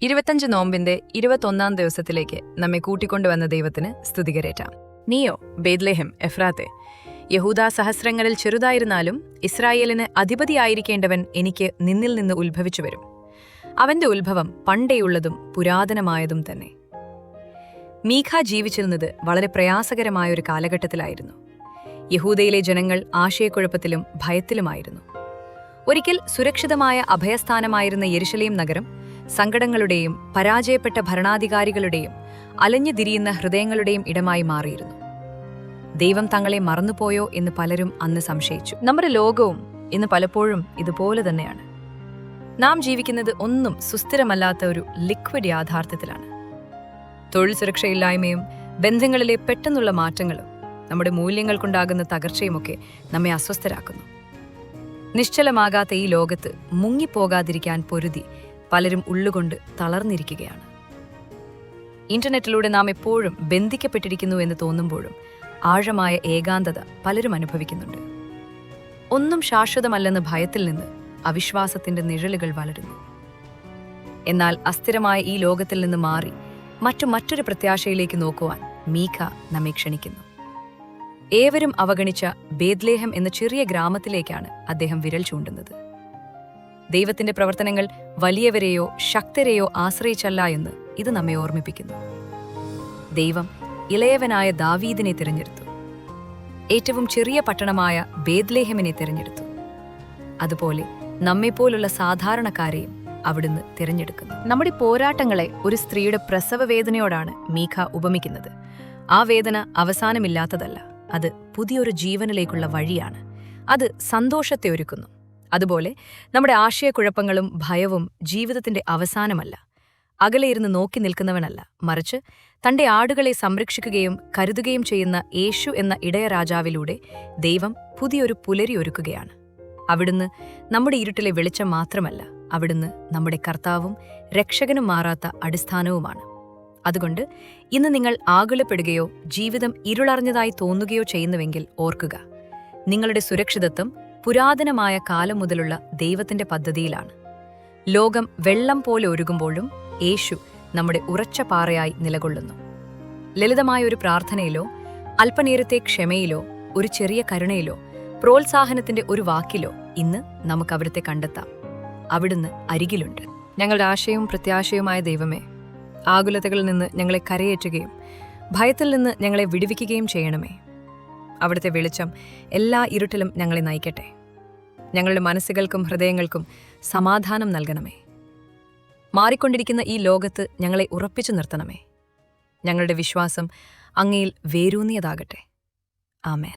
25 നോമ്പിന്റെ 21 ദിവസത്തിലേക്ക് നമ്മെ കൂട്ടിക്കൊണ്ടുവന്ന ദൈവത്തിന് സ്തുതികരേറ്റാം. നീയോ ബേത്ലേഹം എഫ്രാത്തെ, യഹൂദാ സഹസ്രങ്ങളിൽ ചെറുതായിരുന്നാലും ഇസ്രായേലിന് അധിപതിയായിരിക്കേണ്ടവൻ എനിക്ക് നിന്നിൽ നിന്ന് ഉത്ഭവിച്ചു വരും. അവന്റെ ഉത്ഭവം പണ്ടേയുള്ളതും പുരാതനമായതും തന്നെ. മീഖ ജീവിച്ചിരുന്നത് വളരെ പ്രയാസകരമായൊരു കാലഘട്ടത്തിലായിരുന്നു. യഹൂദയിലെ ജനങ്ങൾ ആശയക്കുഴപ്പത്തിലും ഭയത്തിലുമായിരുന്നു. ഒരിക്കൽ സുരക്ഷിതമായ അഭയസ്ഥാനമായിരുന്ന യെരുശലേം നഗരം സങ്കടങ്ങളുടെയും പരാജയപ്പെട്ട ഭരണാധികാരികളുടെയും അലഞ്ഞുതിരിയുന്ന ഹൃദയങ്ങളുടെയും ഇടമായി മാറിയിരുന്നു. ദൈവം തങ്ങളെ മറന്നുപോയോ എന്ന് പലരും അന്ന് സംശയിച്ചു. നമ്മുടെ ലോകവും ഇന്ന് പലപ്പോഴും ഇതുപോലെ തന്നെയാണ്. നാം ജീവിക്കുന്നത് ഒന്നും സുസ്ഥിരമല്ലാത്ത ഒരു ലിക്വിഡ് യാഥാർത്ഥ്യത്തിലാണ്. തൊഴിൽ സുരക്ഷയില്ലായ്മയും ബന്ധങ്ങളിലെ പെട്ടെന്നുള്ള മാറ്റങ്ങളും നമ്മുടെ മൂല്യങ്ങൾക്കുണ്ടാകുന്ന തകർച്ചയുമൊക്കെ നമ്മെ അസ്വസ്ഥരാക്കുന്നു. നിശ്ചലമാകാത്ത ഈ ലോകത്ത് മുങ്ങിപ്പോകാതിരിക്കാൻ പൊരുതി പലരും ഉള്ളുകൊണ്ട് തളർന്നിരിക്കുകയാണ്. ഇന്റർനെറ്റിലൂടെ നാം എപ്പോഴും ബന്ധിക്കപ്പെട്ടിരിക്കുന്നു എന്ന് തോന്നുമ്പോഴും ആഴമായ ഏകാന്തത പലരും അനുഭവിക്കുന്നുണ്ട്. ഒന്നും ശാശ്വതമല്ലെന്ന ഭയത്തിൽ നിന്ന് അവിശ്വാസത്തിന്റെ നിഴലുകൾ വളരുന്നു. എന്നാൽ അസ്ഥിരമായ ഈ ലോകത്തിൽ നിന്ന് മാറി മറ്റൊരു പ്രത്യാശയിലേക്ക് നോക്കുവാൻ മീഖ നമ്മെ ക്ഷണിക്കുന്നു. ഏവരും അവഗണിച്ച ബേത്ലേഹം എന്ന ചെറിയ ഗ്രാമത്തിലേക്കാണ് അദ്ദേഹം വിരൽ ചൂണ്ടുന്നത്. ദൈവത്തിന്റെ പ്രവർത്തനങ്ങൾ വലിയവരെയോ ശക്തരെയോ ആശ്രയിച്ചല്ല എന്ന് ഇത് നമ്മെ ഓർമ്മിപ്പിക്കുന്നു. ദൈവം ഇളയവനായ ദാവീദിനെ തിരഞ്ഞെടുത്തു. ഏറ്റവും ചെറിയ പട്ടണമായ ബേത്ലേഹമിനെ തിരഞ്ഞെടുത്തു. അതുപോലെ നമ്മെപ്പോലുള്ള സാധാരണക്കാരെയും അവിടുന്ന് തിരഞ്ഞെടുക്കുന്നു. നമ്മുടെ പോരാട്ടങ്ങളെ ഒരു സ്ത്രീയുടെ പ്രസവ വേദനയോടാണ് മീഖ ഉപമിക്കുന്നത്. ആ വേദന അവസാനമില്ലാത്തതല്ല, അത് പുതിയൊരു ജീവനിലേക്കുള്ള വഴിയാണ്. അത് സന്തോഷത്തെ ഒരുക്കുന്നു. അതുപോലെ നമ്മുടെ ആശയക്കുഴപ്പങ്ങളും ഭയവും ജീവിതത്തിന്റെ അവസാനമല്ല. അകലെയിരുന്ന് നോക്കി നിൽക്കുന്നവനല്ല, മറിച്ച് തന്റെ ആടുകളെ സംരക്ഷിക്കുകയും കരുതുകയും ചെയ്യുന്ന യേശു എന്ന ഇടയരാജാവിലൂടെ ദൈവം പുതിയൊരു പുലരി ഒരുക്കുകയാണ്. അവിടുന്ന് നമ്മുടെ ഇരുട്ടിലെ വെളിച്ചം മാത്രമല്ല, അവിടുന്ന് നമ്മുടെ കർത്താവും രക്ഷകനും മാറാത്ത അടിസ്ഥാനവുമാണ്. അതുകൊണ്ട് ഇന്ന് നിങ്ങൾ ആകുലപ്പെടുകയോ ജീവിതം ഇരുളറിഞ്ഞതായി തോന്നുകയോ ചെയ്യുന്നുവെങ്കിൽ ഓർക്കുക, നിങ്ങളുടെ സുരക്ഷിതത്വം പുരാതനമായ കാലം മുതലുള്ള ദൈവത്തിന്റെ പദ്ധതിയിലാണ്. ലോകം വെള്ളം പോലെ ഒരുകുമ്പോഴും യേശു നമ്മുടെ ഉറച്ച പാറയായി നിലകൊള്ളുന്നു. ലളിതമായ ഒരു പ്രാർത്ഥനയിലോ അല്പനേരത്തെ ക്ഷമയിലോ ഒരു ചെറിയ കരുണയിലോ പ്രോത്സാഹനത്തിന്റെ ഒരു വാക്കിലോ ഇന്ന് നമുക്ക് അവിടുത്തെ കണ്ടെത്താം. അവിടുന്ന് അരികിലുണ്ട്. ഞങ്ങളുടെ ആശയവും പ്രത്യാശയുമായ ദൈവമേ, ആകുലതകളിൽ നിന്ന് ഞങ്ങളെ കരയേറ്റുകയും ഭയത്തിൽ നിന്ന് ഞങ്ങളെ വിടുവിക്കുകയും ചെയ്യണമേ. അവിടുത്തെ വെളിച്ചം എല്ലാ ഇരുട്ടിലും ഞങ്ങളെ നയിക്കട്ടെ. ഞങ്ങളുടെ മനസ്സുകൾക്കും ഹൃദയങ്ങൾക്കും സമാധാനം നൽകണമേ. മാറിക്കൊണ്ടിരിക്കുന്ന ഈ ലോകത്ത് ഞങ്ങളെ ഉറപ്പിച്ചു നിർത്തണമേ. ഞങ്ങളുടെ വിശ്വാസം അങ്ങയിൽ വേരൂന്നിയതാകട്ടെ. ആമേൻ.